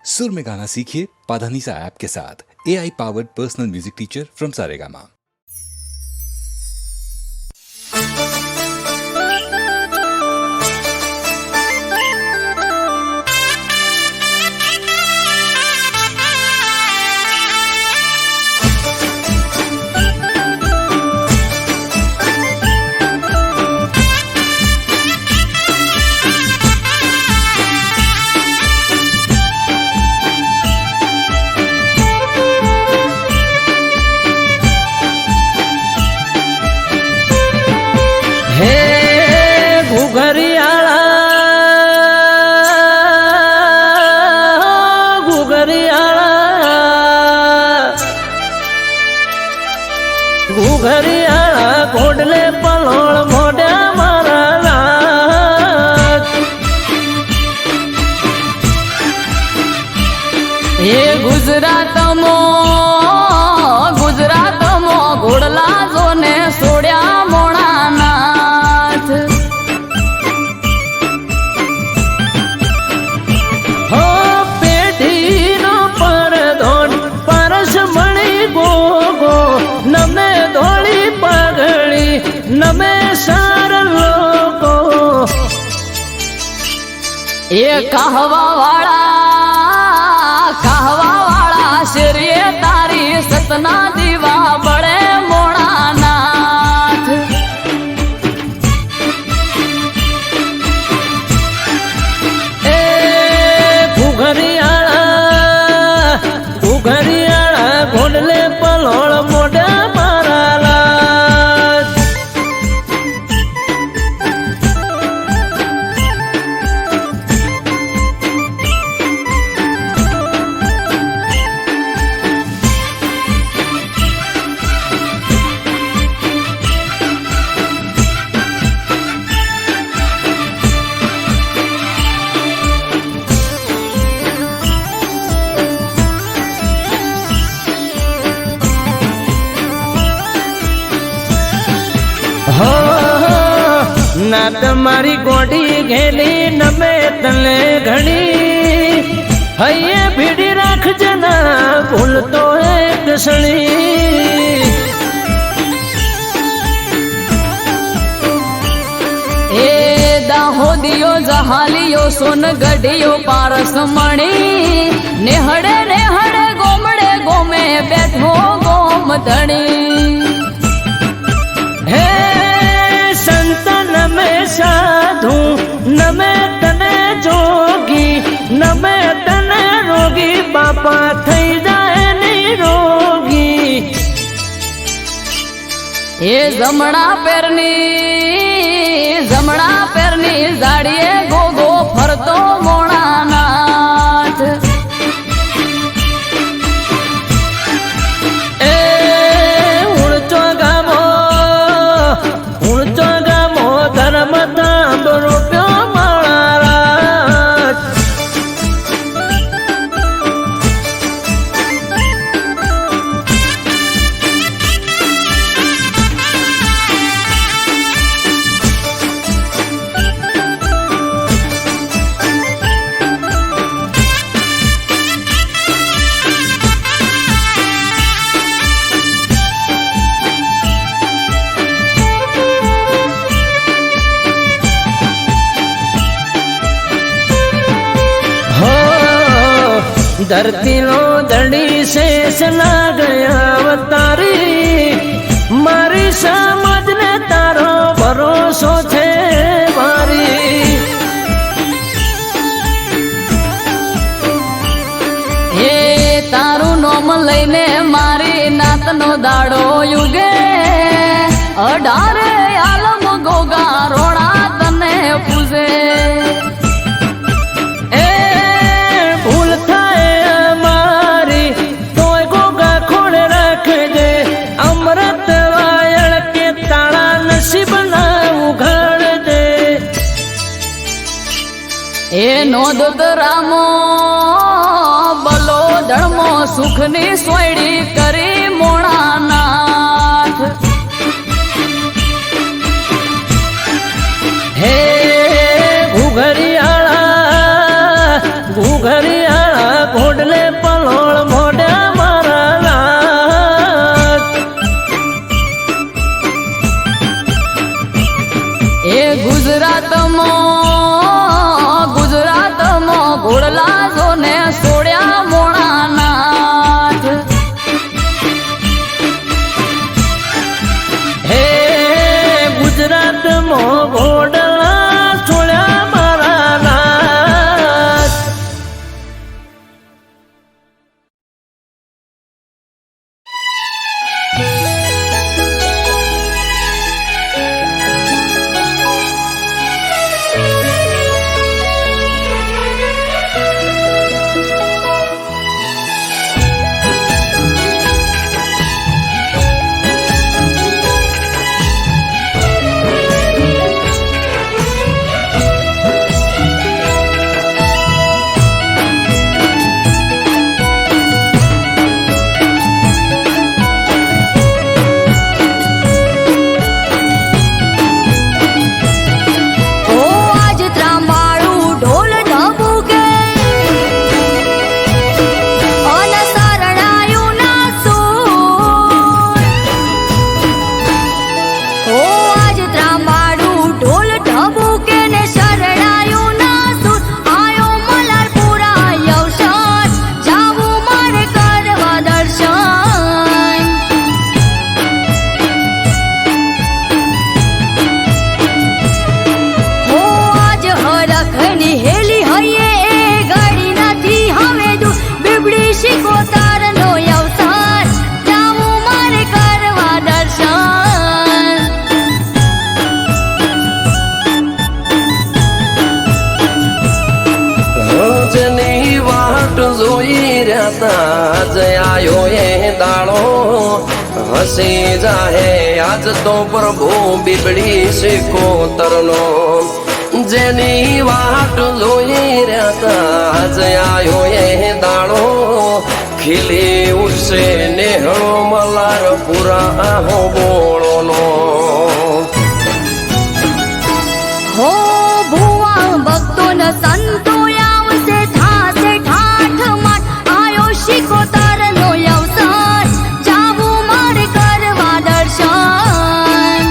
सुर में गाना सीखिए पाधानीसा ऐप के साथ। AI powered personal music teacher from Saregama. ઘુઘરિયાળા ઘોડલે પલોળ મોઢા મારા લાજ એ ગુજરાતમાં ઘોડલા જોને સોડ્યા મોણા નાથ હો પેઢીનો પરધોન પરસ મણી ગોગો નમે ધોળી પગડી નમે સાર લોકો એ કહવા વાળા શેરીએ તારી સતના દીવા બળે મોણા નાથ એ ઘુઘરિયાળા ઘોડલે પલોળ મોઢા મારા લાજ ના તમારી ગોડી ઘેલી નમે તને ઘણી હૈયે ભીડી રાખજે ના ભૂલતો એક સણી એ દાહોદિયો જહાલિયો સોનગઢિયો પારસ મણી નેહડે ગોમડે ગોમે બેઠો ગોમ ધણી હે સંત નમે સાધુ નમે તને જોગી નમે તને રોગી બાપા થઈ જાય નિરોગી એ જમણા પેરની જાડીએ ગોગો ફરતો મોણા નાથ એ ઉણચો ગામો ધર્મ તાંબ રૂપ્યો મારા રાજ ધરતીનો દડી શેષ ના ગયા અવતારી મારી સમજને તારો ભરોસો છે મારી એ તારું નોમ લઈને મારી નાતનો દાડો યુગે 18 આલમ ગોગા રોણા તને પૂજે એ નોંધ રામો બલો ધર્મો સુખની સોયડી કરી મોણા નાથ હે ઘુઘરિયાળા રહ્યા જ આયો એ દાડો હસી જાહે આજ તો પ્રભુ બીબડી સિકોતરનો જેની વાટ જોઈ રહ્યા જ આયો એ દાડો ખીલી ઉઠશે નેહળો મલાર પુરા હો બોળોનો હો ભુવા ભક્તો ન સંતો આવશે થાશે ઠાઠ માઠ આયો શિકોતર નો અવસર જાવું મારે કરવા દર્શન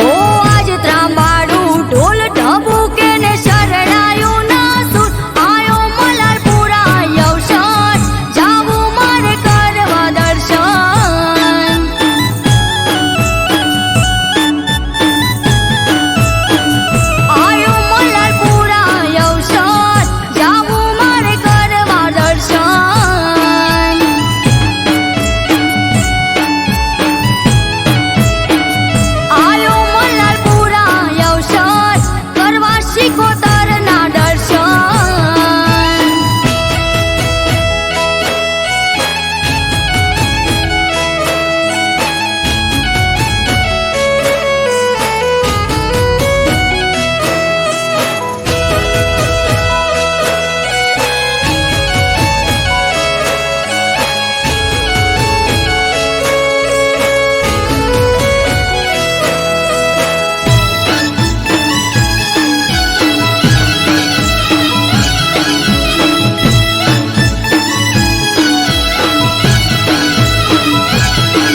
ઓ આજ ત્રાંબાડું ઢોલ ઢબુકે ને શરણાયું ના સુર આયો મલારપુરા અવસર જાવું મારે કરવા દર્શન આયો મલારપુરા અવસર જાવું મારે કરવા દર્શન આયો મલારપુરા અવસર કરવા શિકોતરના દર્શન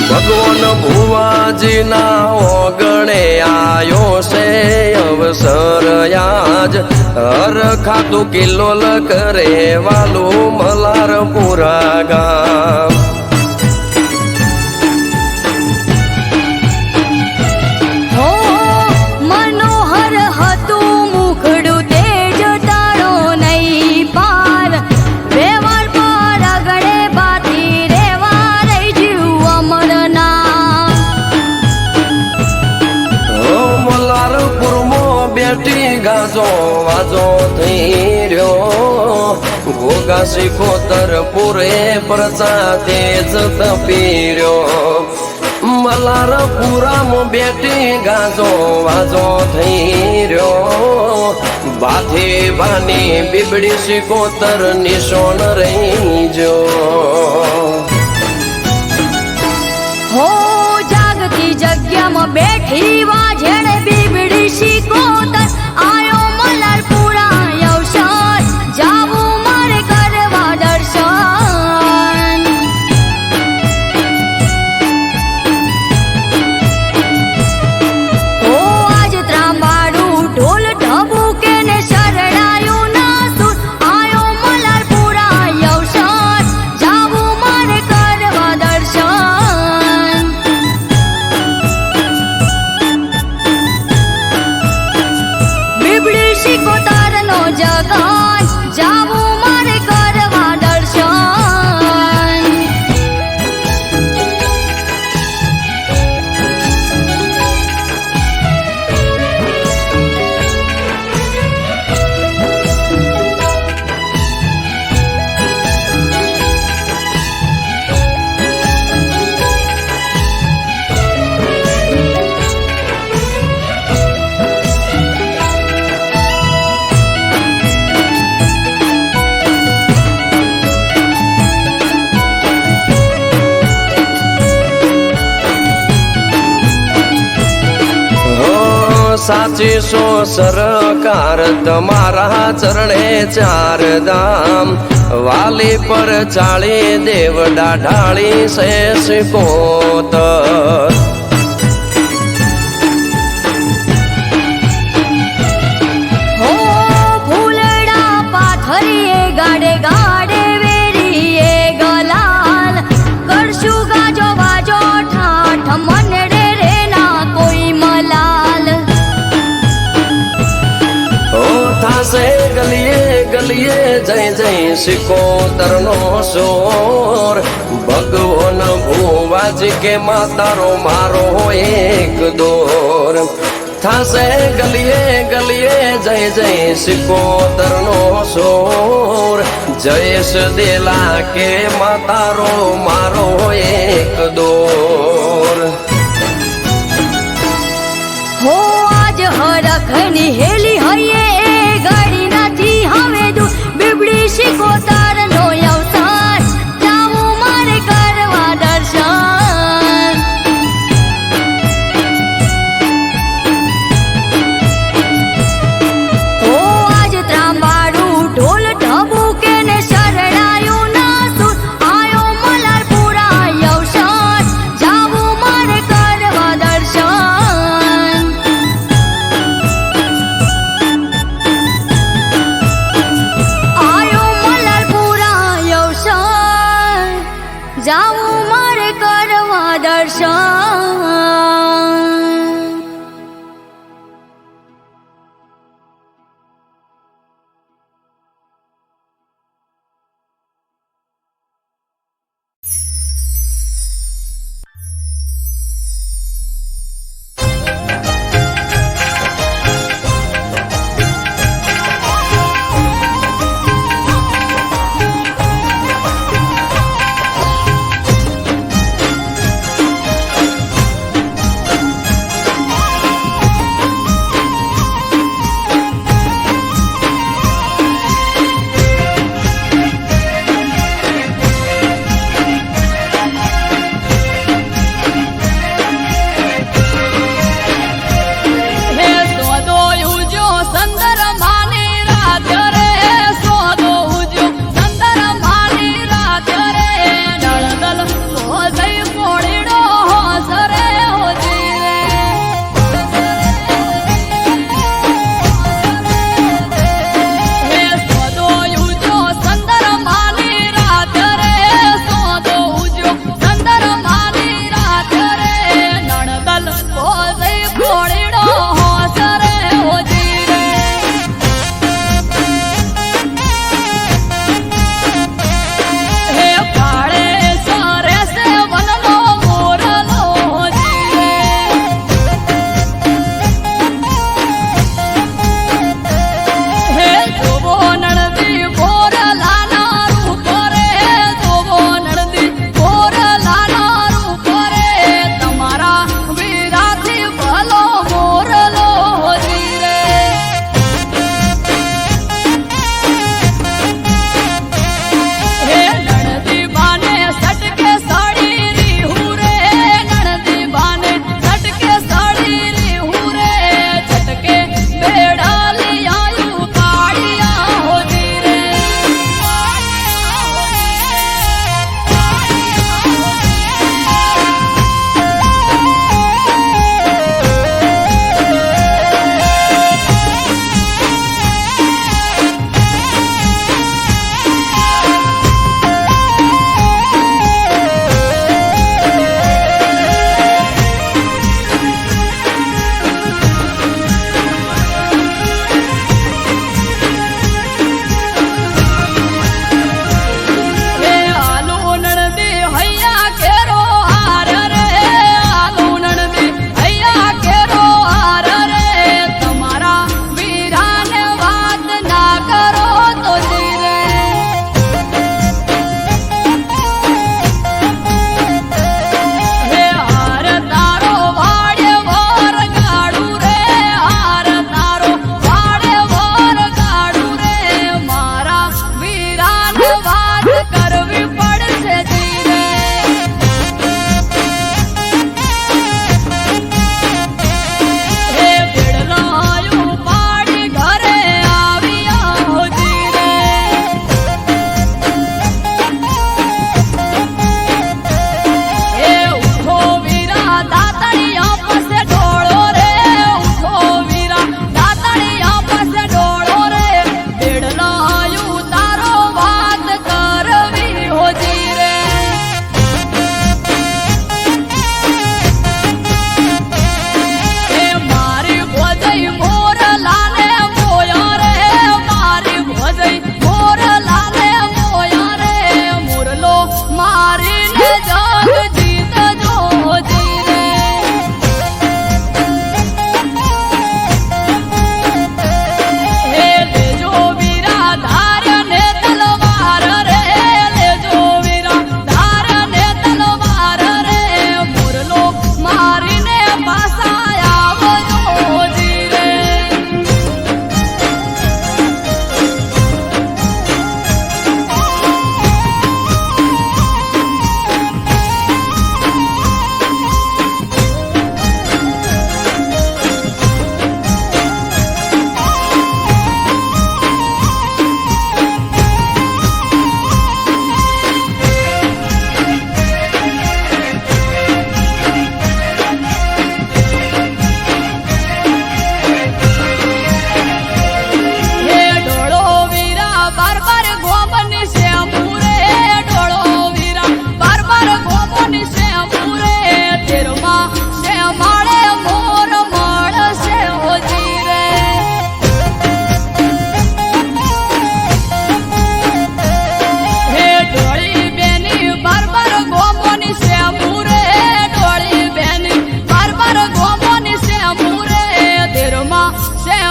ભગવાન ભુવાજીના ઓગણે આયો છે અવસર આજ હર ખાતું કિલ્લોલ કરે વાલું મલારપુરા ગામ હો મનોહર હતું મુખડું તેજ તારો નહીં પાર વ્યવહાર પર આગળે બાથી રેવા રહી જીવ અમરના મલારપુરમાં બેઠી ગાજો વાજો થઈ રહ્યો ભોગા સિકોતર પૂરે પ્રજા તેજ તપી રહ્યો મલારપુરામાં બેઠી ગાજો વાજો થઈ રહ્યો બાથી બાની બીબડી સિકોતર નિશોન રહી જો હો જાગતી જગ્યામાં બેઠી વાજણે બીબડી શિકોતર આયો મલારપુરા અવસર જાવું મારે કરવા દર્શન ઓ આજ ત્રાંબાડું ઢોલ ઢબુકે ને શરણાયું ના સુર આયો મલારપુરા અવસર જાવું મારે કરવા દર્શન બીબડી શિકોતરનો જગન જાવું મારે કરવા દર્શન સાચી સો સરકાર તમારા ચરણે ચાર ધામ વાલી પર ચાળી દેવડા ઢાળી સે સિકોતર હો ફૂલડા પાથરીએ ગાડે ગાડે વેરીએ ગલાલ કરશું ગાજો વાજો ઠાઠ મનડે રે ના કોઈ મલાલ ઓ થાશે ગલીએ ગલીએ જય જય સિકોતરનો સોર ભગવાન ભુવાજી કે માતારો મારો એક દોર થાશે ગલીએ ગલીએ જય જય સિકોતર નો સોર જયેશ દેલા કે માતારો મારો એક દોર હો આજ હરખની હેલી હૈયે એ ઘડી નથી હવે દૂર બીબડી શિકોતર નો અવસાન જાવું મારે કરવા દર્શન હો આજ ત્રાંબાડું ઢોલ ઢબુકે ને શરણાયું ના સુર આયો મલારપુરા અવસાન જાવું મારે કરવા દર્શન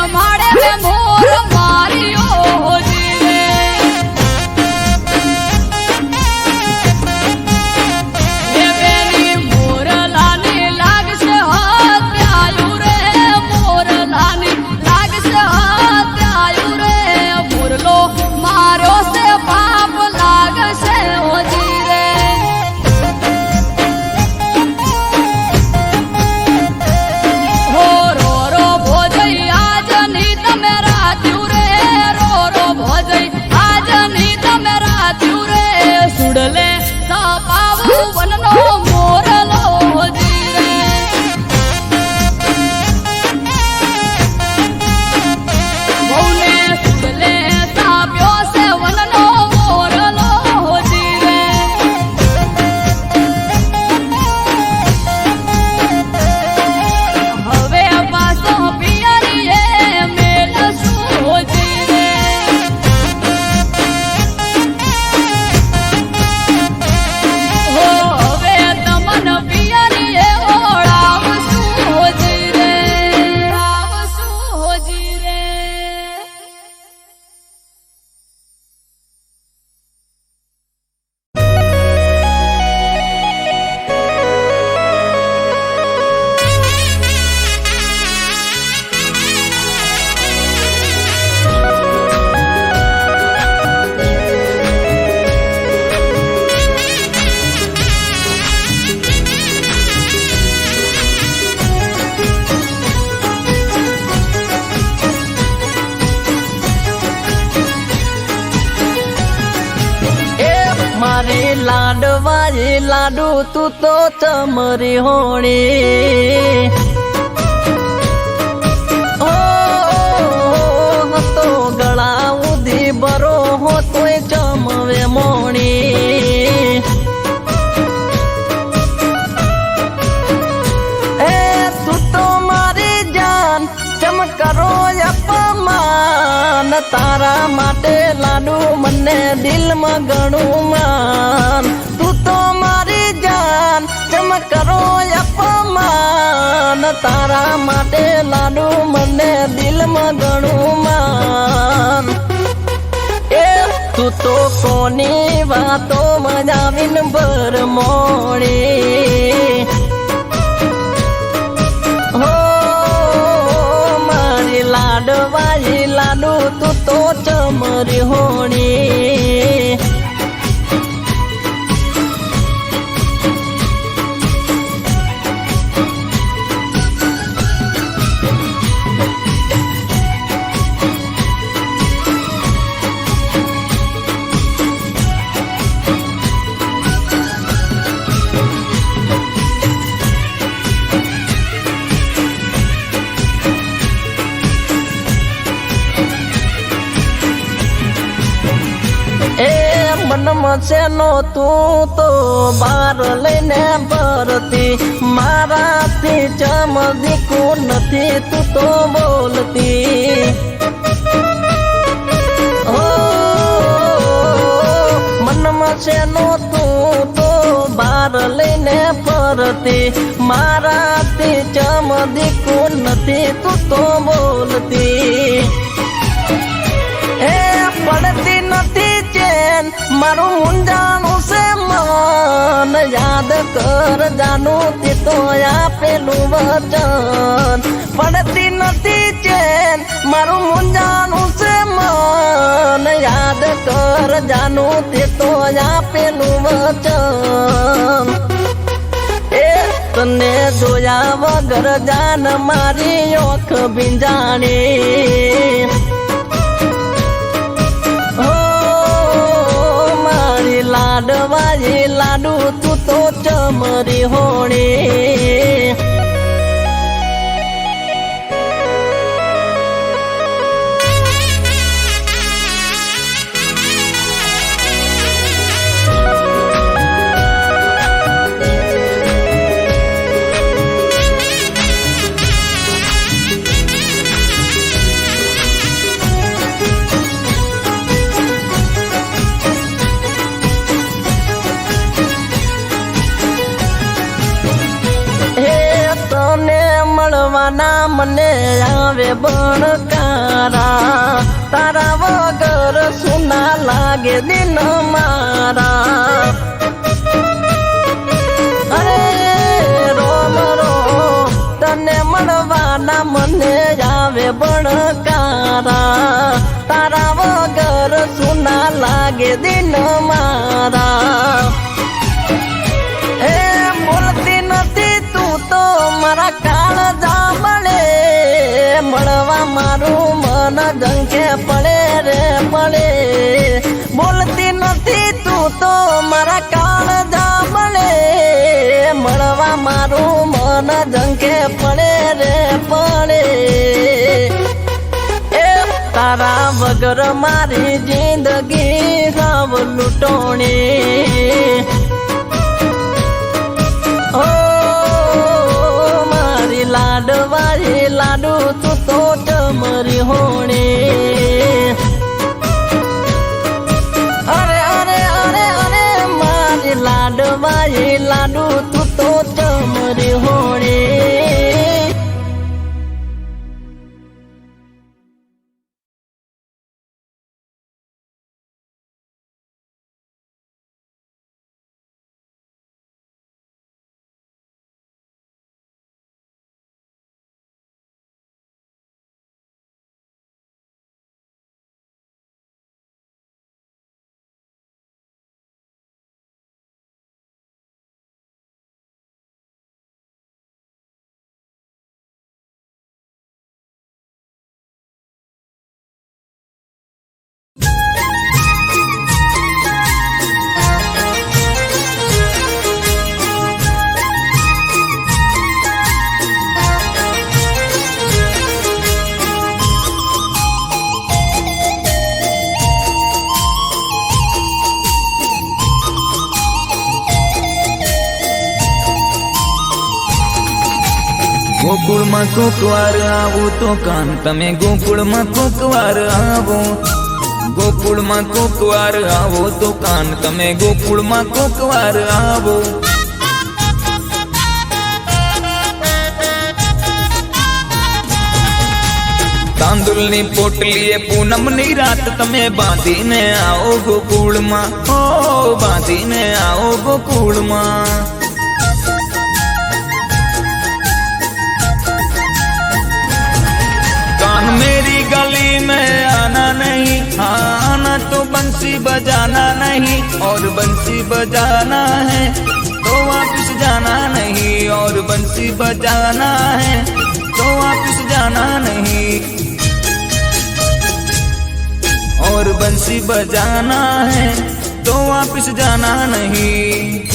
રમાડે રે મોર મારિયો જીવે દેવેની મોરલાની લાગશે હત્યાયુ રે મોરલાની લાગશે હત્યાયુ રે મોરલો માર્યો છે પાપ લાગશે ઓજી રે હો રો રો ભોજઈ આજની તમે રાત્યું રે રો રો ભોજઈ આજની તમે રાત્યું રે સુડલે સપાવું વનનો મોરલો ઓજી રે બહુને સુડલે સાપ્યો છે વનનો મોરલો હોજી રે હવે પાછો પિયરીએ મેલશું હોજી રે હો હવે તમન પિયરીએ ઓળાવશું હોજી રે આવશું હોજી રે મારે લાડવાએ લાડુ તું તો ચમરી હોણી ઓ તો ગળા ઉધી બરો હો તોય ચમવે મોણી એ તું તો મારી જાન ચમકરો અપમાન તારા માટે લાડુ મને દિલમાં ઘણું માન તું તો મારી જાન ચમકરો અપમાન તારા માટે લાડુ મને દિલમાં ઘણું માન એ તું તો કોની વાતો મજાવીન ભર મોડી હો મારી લાડવાઈ લાડુ તું તો ચમરી હોણી મનમાં છેનો તું તો બાર લઈને ભરતી મારાથી ચમદીકું નથી તું તો બોલતી હો મનમાં છેનો તું તો બાર લઈને ફરતી મારાથી ચમદીકું નથી તું તો બોલતી એ પડતી નથી ચેન મારું મુંજાણું છે મન યાદ કર જાનું તે તો આપેલું વચન પડતી નથી ચેન મારું મુંજાણું છે મન યાદ કર જાનું તે તો આપેલું વચન એ તને જોયા વગર જાન મારી ઓખ ભીંજાણી લાડવાએ લાડુ તું તો ચમરી હોણી મળવાના મને આવે બણકારા તારા વગર સુના લાગે દિન મારા અરે રોમ રોમ તને મળવાના મને આવે બણકારા તારા વગર સુના લાગે દિન મારા એ બોલતી નથી તું તો મારા કાળ જામણે મળવા મારું મન જંખે પડે રે પડે બોલતી નથી તું તો મારા કાળ જામણે મળવા મારું મન જંખે પડે રે પડે એ તારા વગર મારી જિંદગી સાવ લૂંટોણી ઓ મારી લાડવાળી લાડુ તું તો ચમરી હોણી અરે અરે અરે અરે મારી લાડવાળી લાડુ તું તો ચમરી હોણી ગોકુળમાં કોકવાર આવું તો કાન તમે ગોકુળમાં કોકવાર આવો ગોકુળમાં કોકવાર આવો તો કાન તમે ગોકુળમાં કોકવાર આવો તાંદુલની પોટલીએ પૂનમની રાત તમે બાંધીને આવો ગોકુળમાં ઓ બાંધીને આવો ગોકુળમાં मेरी गली में आना नहीं हाँ आना तो बंसी बजाना नहीं और बंसी बजाना है तो वापस जाना नहीं और बंसी बजाना है तो वापस जाना नहीं और बंसी बजाना है तो वापस जाना नहीं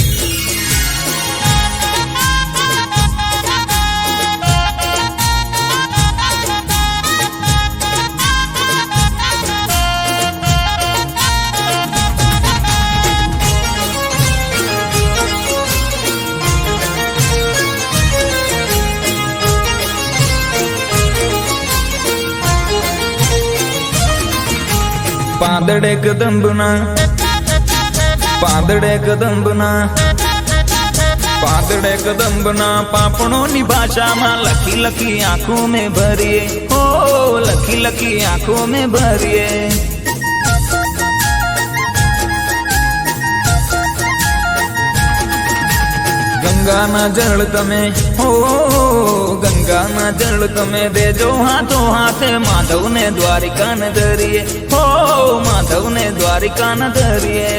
પાંદડે કદંબના પાપણોની ભાષામાં લખી લખી આંખો में ભરીએ હો લખી લખી આંખો में ભરીએ ગંગાના જળ તમે હો ગંગાના જળ તમે દેજો હાથો હાથે માધવને દ્વારિકા ન ધરીએ હો માધવને દ્વારિકા ન ધરીએ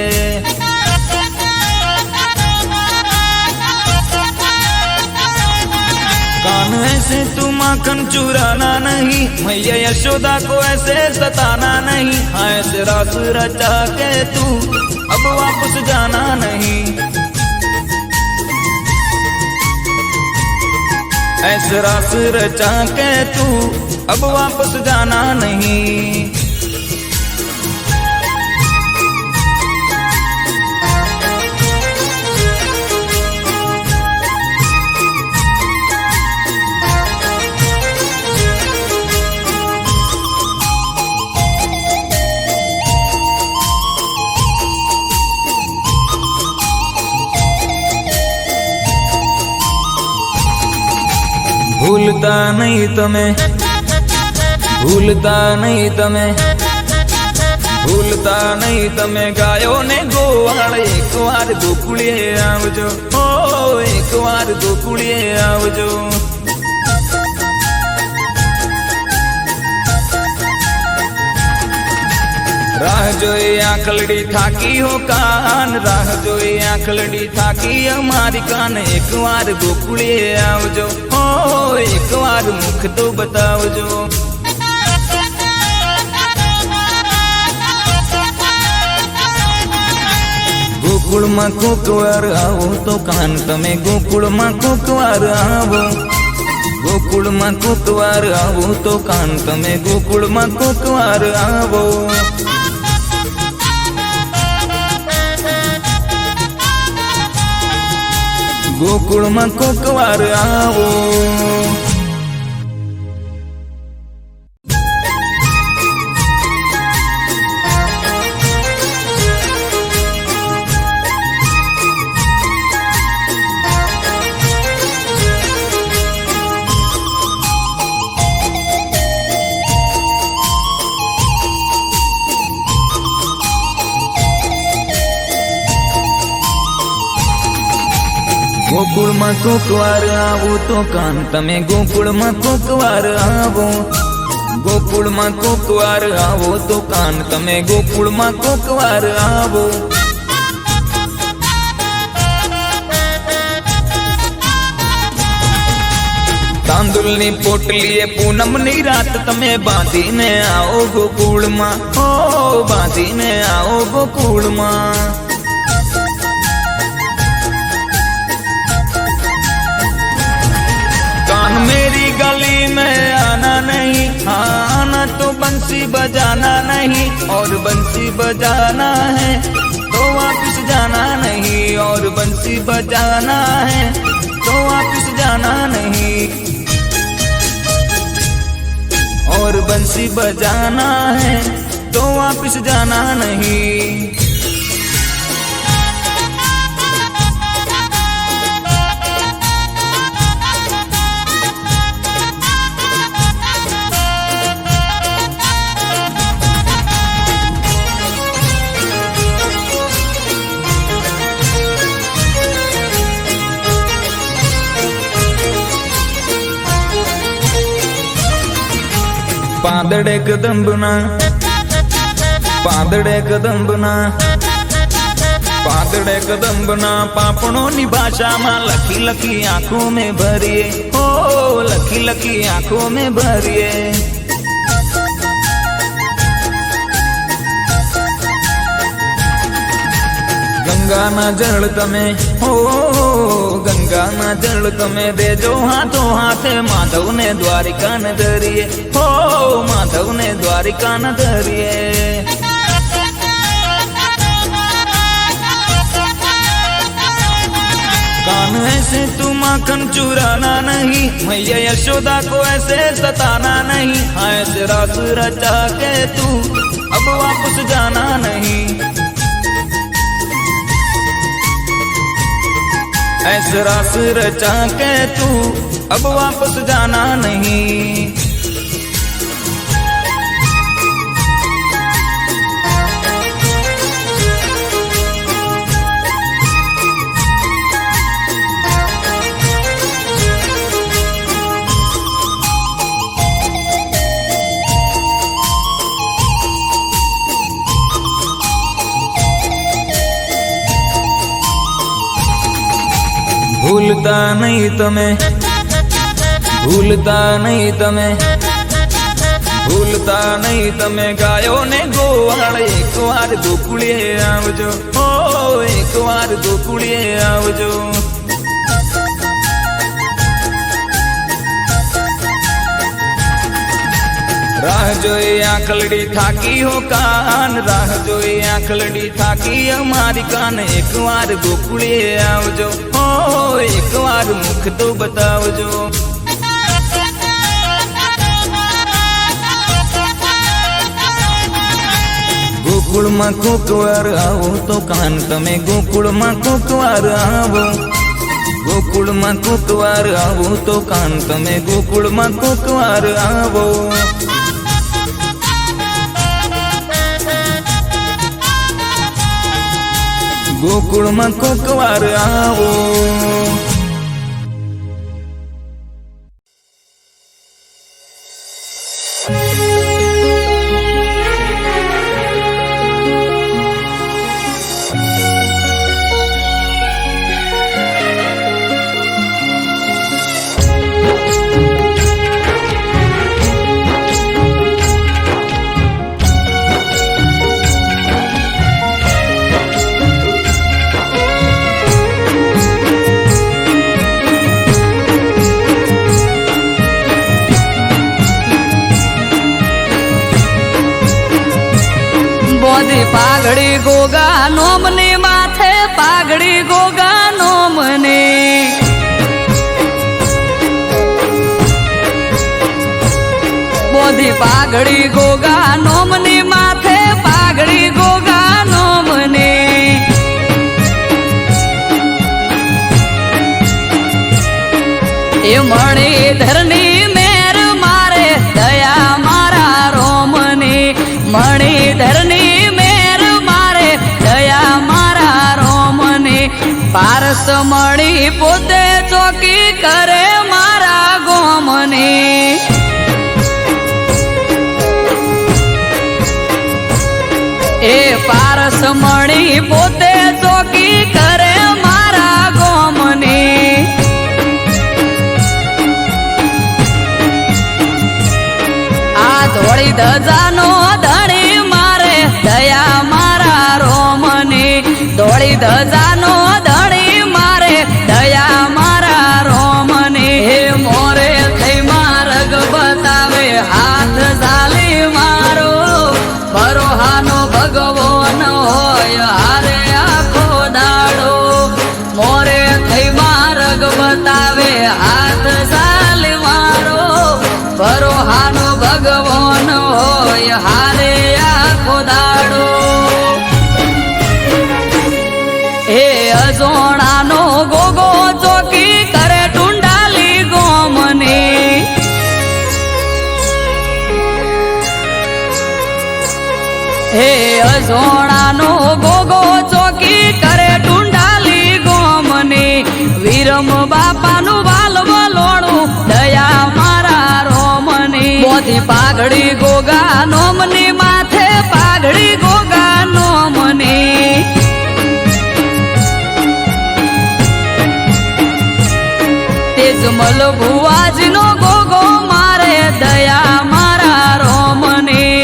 कान ऐसे तू माखन चुराना नहीं मैया यशोदा को ऐसे सताना नहीं ऐसे रास रचा के तू अब वापस जाना नहीं ऐसे रास रचा के तू अब वापस जाना नहीं भूल ભૂલતા નહીં તમે, ભૂલતા નહીં તમે, ભૂલતા નહીં તમે ગાયો ને ગોવાળ એકવાર ગોકુળીએ આવજો, ઓ એકવાર ગોકુળીએ આવજો. રાહ જોઈ આંખલડી થાકી હો કાન, રાહ જોઈ આંખલડી થાકી અમારી કાન, એકવાર ગોકુળીએ આવજો, ઓ એકવાર મુખ તો બતાવજો. ગોકુળમાં કોકવાર આવો તો કાન તમે, ગોકુળમાં કોકવાર આવો, ગોકુળમાં કોકવાર આવો તો કાન તમે, ગોકુળમાં કોકવાર આવો. ગોકુળમાં કોકવાર આવો. ગોકુળમાં કોકવાર આવો તો કાન તમે, ગોકુળમાં કોકવાર આવો, ગોકુળમાં કોકવાર આવો તો કાન તમે, ગોકુળમાં કોકવાર આવો. તાંદુલની પોટલીએ પૂનમની રાત તમે બાંધીને આવો ગોકુળમાં, ઓ બાંધીને આવો ગોકુળમાં. मेरी गली में आना नहीं, हाँ आना तो बंसी बजाना नहीं, और बंसी बजाना है तो वापस जाना नहीं, और बंसी बजाना है तो वापस जाना नहीं, और बंसी बजाना है तो वापस जाना नहीं. પાંદડે કદંબના, પાંદડે કદંબના, પાંદડે કદંબના પાપણોની ભાષામાં લખી લખી આંખોं में भरिए, ओ लखी लखी आंखों में भरिए. ગંગાના જળ તમે, હો ગંગાના જળ તમે દેજો હાથો હાથે, માધવને દ્વારિકા ન ધરીએ, હો માધવને દ્વારિકા ન ધરીએ. कान ऐसे तू माखन चुराना नहीं, मैया यशोदा को ऐसे सताना नहीं, ऐसे रास रचा के तू अब वापस जाना नहीं, ऐसे रास रचा के तू अब वापस जाना नहीं. ભૂલતા નહીં તમે, ભૂલતા નહીં તમે, ભૂલતા નહીં તમે ગાયો ને ગોવાળ એકવાર ગોકુળીએ આવજો, ઓ એકવાર ગોકુળીએ આવજો. રાહ જોઈ આંખલડી થાકી હો કાન, રાહ જોઈ આંખલડી થાકી અમારી કાન, એકવાર ગોકુળીએ આવજો, ઓ એકવાર મુખ તો બતાવજો. ગોકુળમાં કોકવાર આવો તો કાન તમે, ગોકુળમાં કોકવાર આવો, ગોકુળમાં કોકવાર આવો તો કાન તમે ગોકુળમાં કોકવાર આવો. ગોકુળમાં કોકવાર આવો. બોધી પાઘડી ગોગા નોમની માથે પાઘડી ગોગા નોમની બોધી પાઘડી ગોગા નોમની માથે પાઘડી ગોગા નોમની એ મણિધરની મેર મારે દયા મારા રોમની મણિધરની પારસ મળી પોતે ચોકી કરે મારા ગોમની એ પારસ મળી પોતે ચોકી કરે મારા ગોમની આ ધોળી ધજાનો ધણી મારે દયા મારા રોમની ધોળી ધજાનો દયા મારા રોમની હે મોરે થઈ માર્ગ બતાવે હાથ ઝાલી મારો બરોહાનો ભગવાન હોય હારે આખો દાડો મોરે થઈ માર્ગ બતાવે હાથ ઝાલી મારો બરોહાનો ભગવાન હોય હારે આખો દાડો હે અજોણાનો ગોગો ચોકી કરે ટુંડાલી ગોમની હે અજોણાનો ગોગો ચોકી કરે ટુંડાલી ગોમની વીરમ બાપાનું વાલવલોણું દયા મારા રોમની બોધી પાઘડી ગોગા નોમની માથે પાઘડી ગોગા નોમની તેજમલ ભુવાજીનો ગોગો મારે દયા મારા રોમની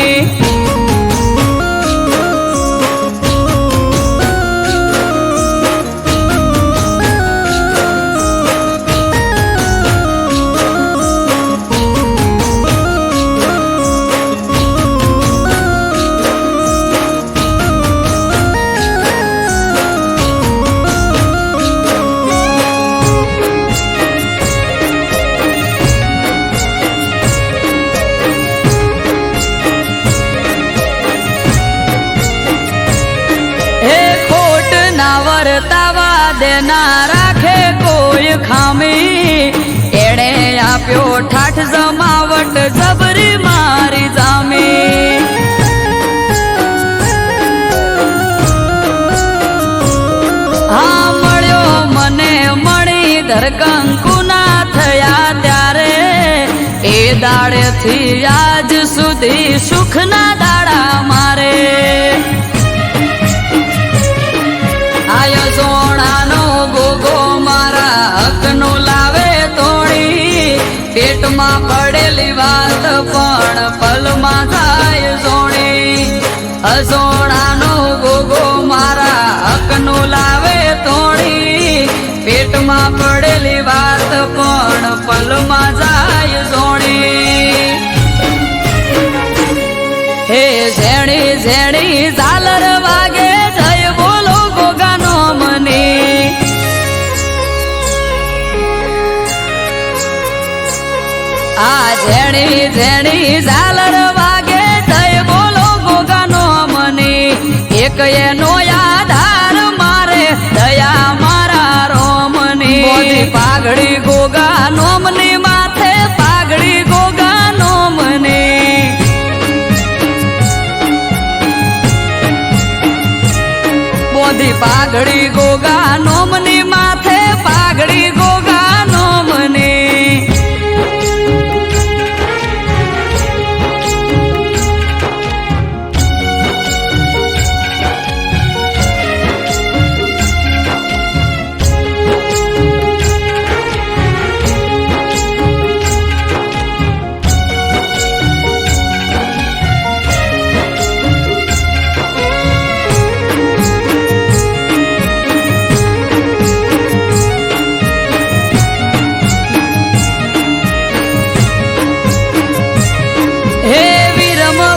વર્તાવા દેના રાખે કોઈ ખામી એણે આપ્યો ઠાઠ જમાવટ જબરી મારી જામી હા મળ્યો મને મણિધર કંકુના થયા ત્યારે એ દાડેથી આજ સુધી સુખના દાડા મારે આય સોણાનો ગોગો મારા હકનો લાવે તોડી પેટમાં પડેલી વાત પણ પલમાં થાય સોણી અસોણાનો ગોગો મારા હકનો લાવે તોડી પેટમાં પડેલી વાત પણ પલમાં જાય સોણી હે ઝેણી ઝેણી ઝાલર વાગે જય બોલો ગોગાનો મની આ ઝેણી ઝેણી ઝાલર વાગે જય બોલો ગોગાનો મની એક એનો આધાર મારે દયા મારા રોમની નોમની માથે પાઘડી ગોગા નોમની બોધી પાઘડી ગોગા નોમની માથે પાઘડી ગોગા નોમની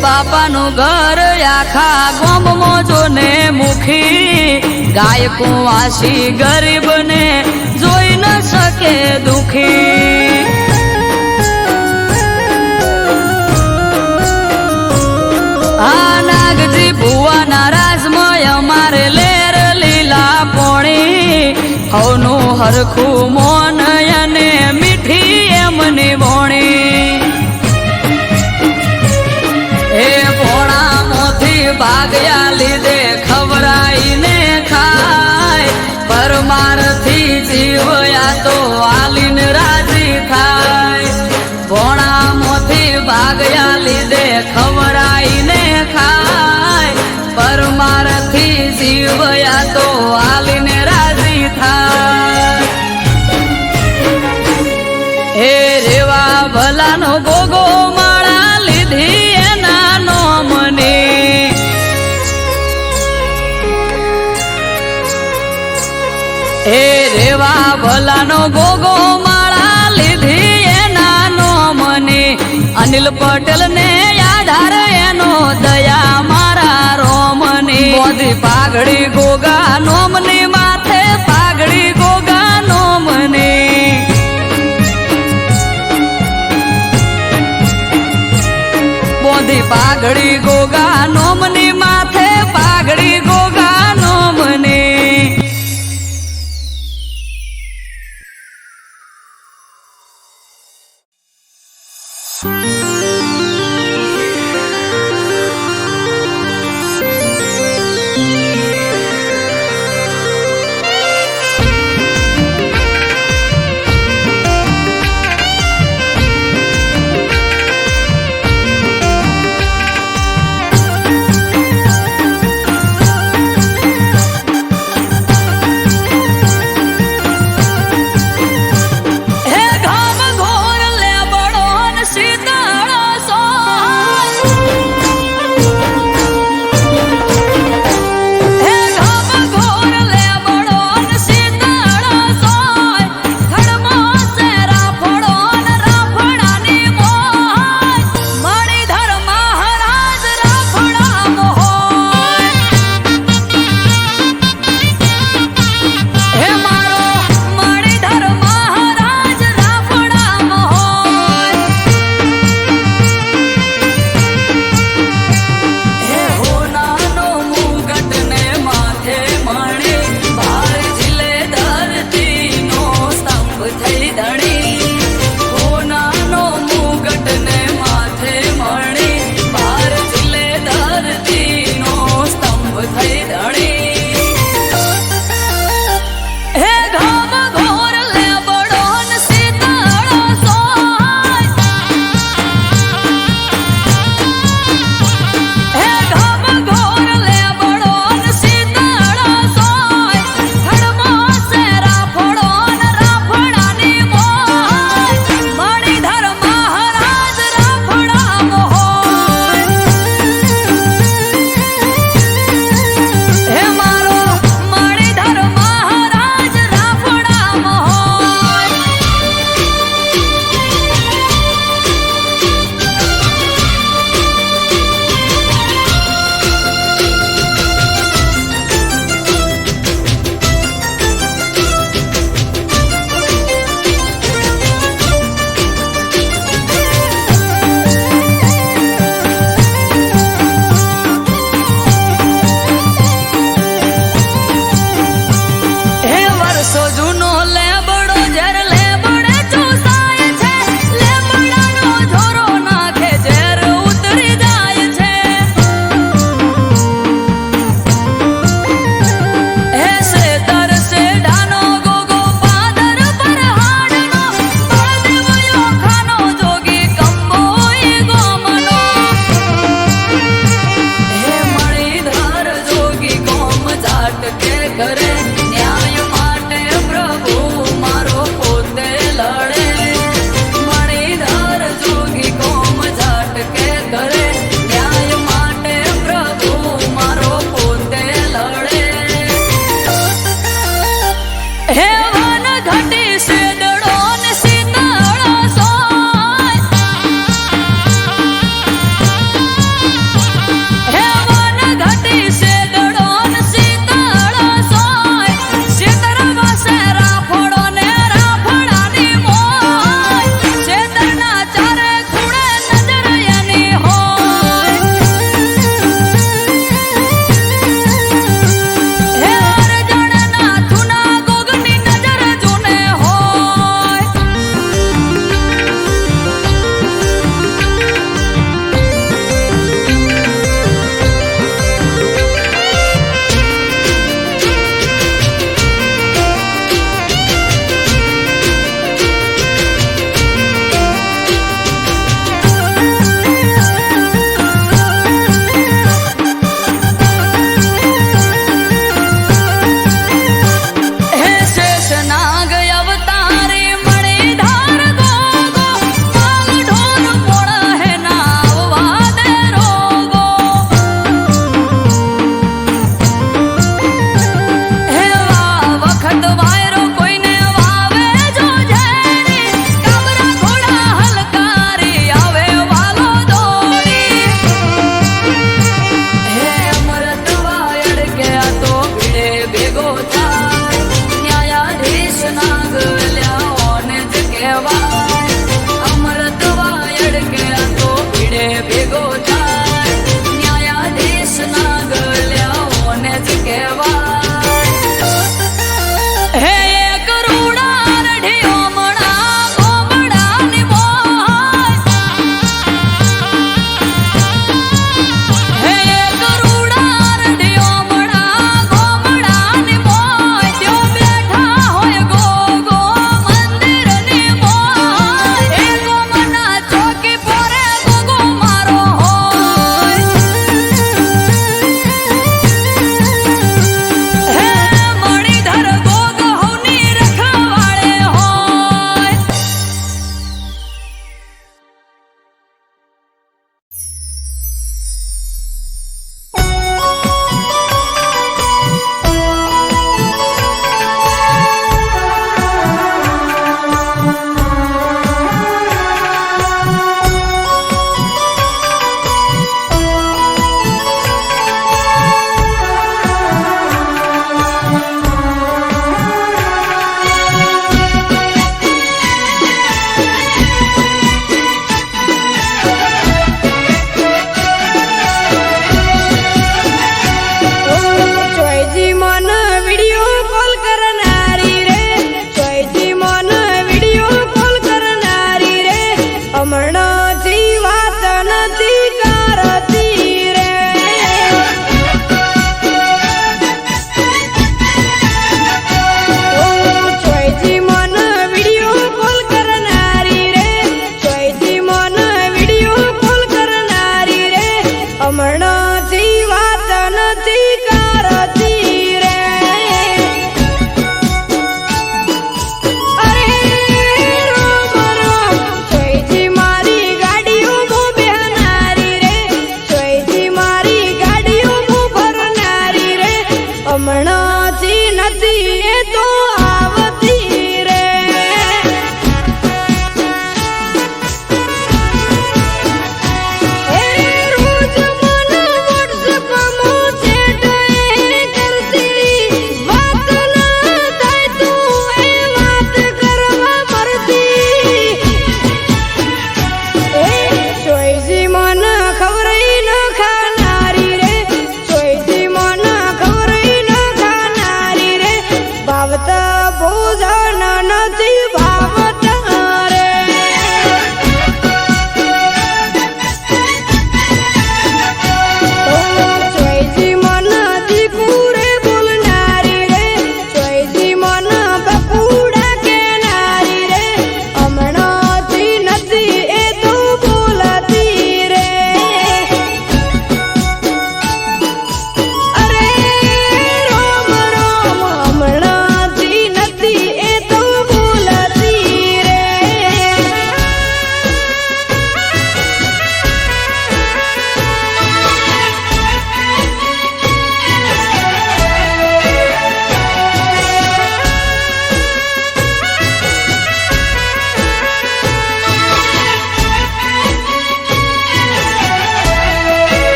બાપાનું ઘર આખા ગોમમાં જોને મુખી ગાયકો વાસી ગરીબને જોઈ ન શકે દુખી આ નાગજી ભુવાના રાજમય અમારે લેર લીલા પોણી હવનું હરખું મોન અને મીઠી એમની બોણી ભાગ્યા લીધે ખવરાઈને ખાય પરમારથી જીવયા તો આલીને રાજી થાય ભોણામાંથી ભાગ્યા લીધે ખવરાઈને ખાય પરમારથી જીવયા તો આલીને રાજી થાય હે રેવા ભલાનો ગોગો માળા લીધી એના નોમની હે રેવા ભલાનો ગોગો માળા લીધી એના નોમની અનિલ પટેલ ને આધાર એનો દયા મારા રોમની બોધી પાઘડી ગોગા નોમની માથે પાઘડી ગોગા નોમની બોધી પાઘડી ગોગા નોમની માથે પાઘડી ગોગા નોમની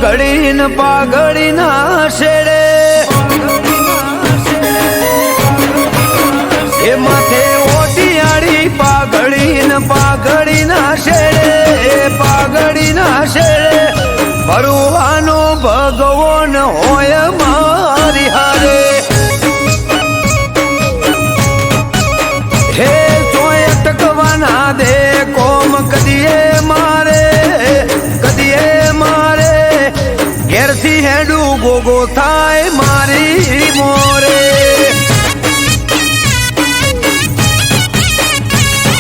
પાઘડી ને પાઘડી ના શેડે એ માથે ઓટિયાળી પાઘડી ને પાઘડી ના શેડે પાઘડી ના શેડે ભરવાનો ભગવાન હોય મારી હારે હે તોય અટકવાના દે કોમ કદીએ મારે ઘેરથી હેડું ગોગો થાય મારી મોરે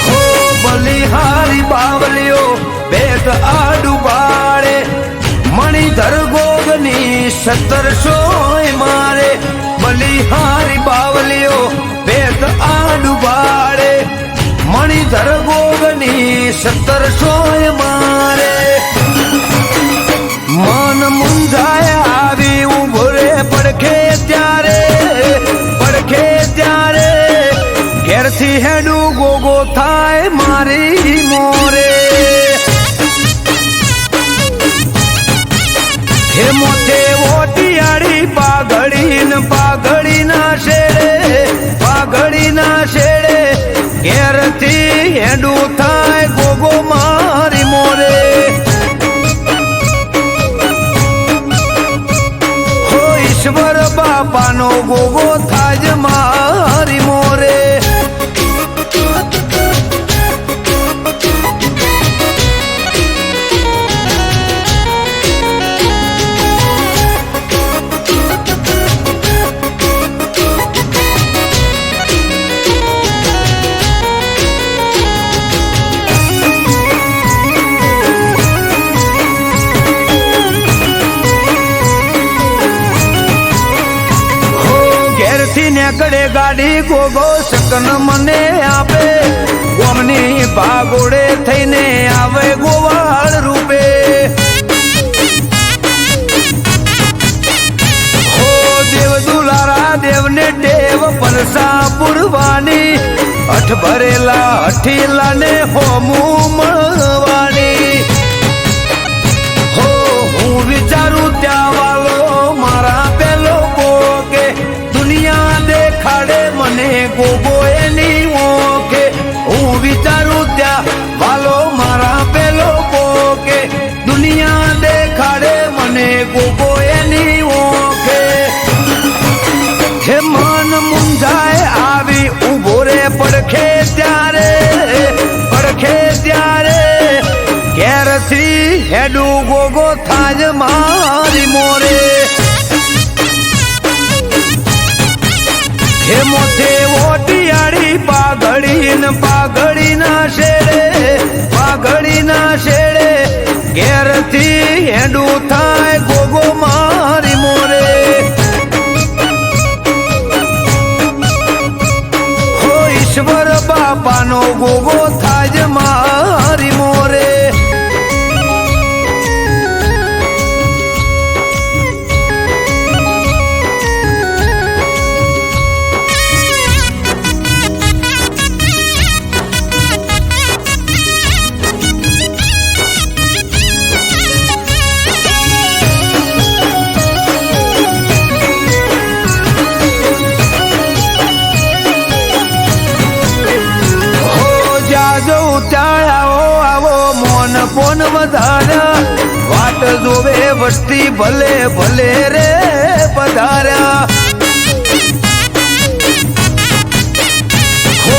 હો બલિહારી બાવલીઓ બેટ આડું બાળે મણિધર ગોગની 1700 મારે બલિહારી બાવલીઓ બેટ આડું બાળે મણિધર ગોગની 1700 મારે મન મુંજાય આવી ઉભો રે પડખે ત્યારે ઘેરથી હેડું ગોગો થાય મારી મોરે હે મોથે ઓટિયાળી પાઘડી ને પાઘડી ના શેડે ઘેરથી હેડું થાય ગોગો મારી મોરે ઈશ્વર બાપાનો ગોગો થાજ મારી મોરે નેકડે ગાડી ગોગો શકન મને આપે ગોમની ભાગોડે થઈને આવે ગોવાળ રૂપે હો દેવ દુલારા દેવને ટેવ પરસા પુરવાની અઠ ભરેલા અઠીલા ને હોમું મળવાની હો હું વિચારું ત્યાં વાલો મારા પેલો ગોગે દુનિયા દેખાડે મને ગોગો એની ઓકે હું વિચારું ત્યાં વાલો મારા પેલો ગોગે દુનિયા દેખાડે મને ગોગો એની ઓકે હે મન મુંજાય આવી ઉભો રે પડખે ત્યારે ઘેરથી હેડું ગોગો થાજ મારી મોરે હે મોથે ઓટિયાળી પાઘડી ને પાઘડી ના શેડે ઘેરથી હેડું થાય ગોગો મારી મોરે હો ઈશ્વર બાપાનો ગોગો થાજ મારી મોરે પોન વધાર્યા વાટ જોવે વસ્તી ભલે ભલે રે પધાર્યા હો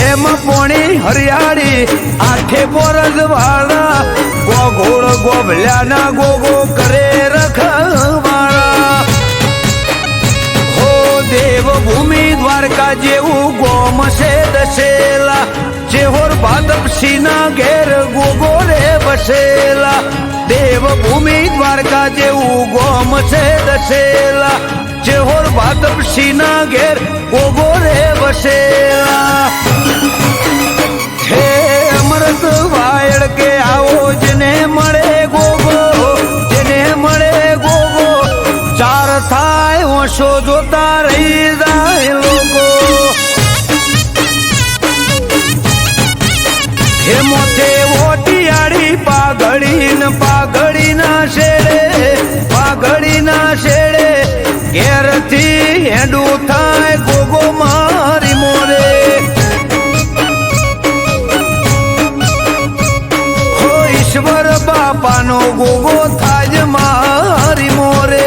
એમ પોણી હરિયાળી આઠે બોરજ વાળા ગોગોળ ગોભલ્યા ના ગોગો કરે રખવાળા હો દેવભૂમિ દ્વારકા જેવું ગોમ છે દશેલા જેહોર ભાદપસીના ઘેર ગોગો રે વસેલા દેવભૂમિ દ્વારકા જેવું ગોમ છે દશેલા જેહોર ભાદપસીના ઘેર ગોગો રે વસેલા હે અમૃત વાયડ કે આવો જેને મળે ગોગો ચાર થાય ઓછો જોતા રહી જાય લોકો હે મોથે ઓટિયાળી પાઘડી ના શેડે પાઘડીના શેડે ઘેરથી હેડું થાય ગોગો મારી મોરે હો ઈશ્વર બાપાનો ગોગો થાય મારી મોરે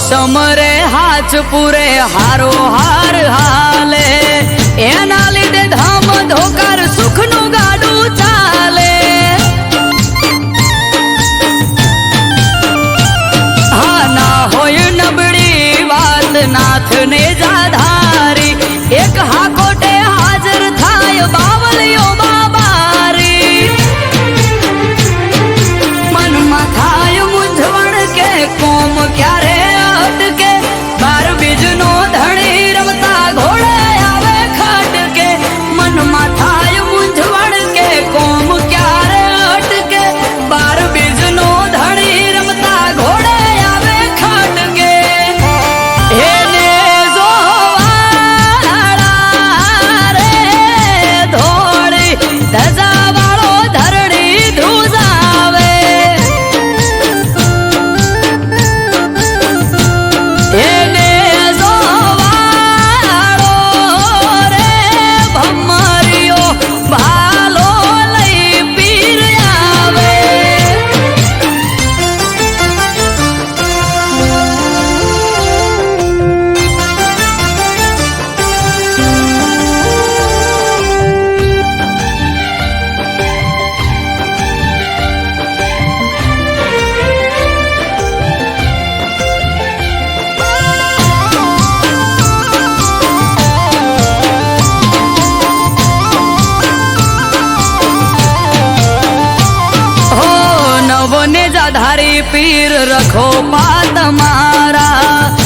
સમરે હાચપુરે હારો હાર હાલે એના લીધે ધામ ધોકાર સુખનું ગાડું ચાલે હા ના હોય નબળી વાત નાથને જાધારી એક હાકોટે હાજર થાય બાવલીઓ બાબારી મનમાં થાય મૂંઝવણ કે કોમ ક્યારે धारी पीर रखो पात मारा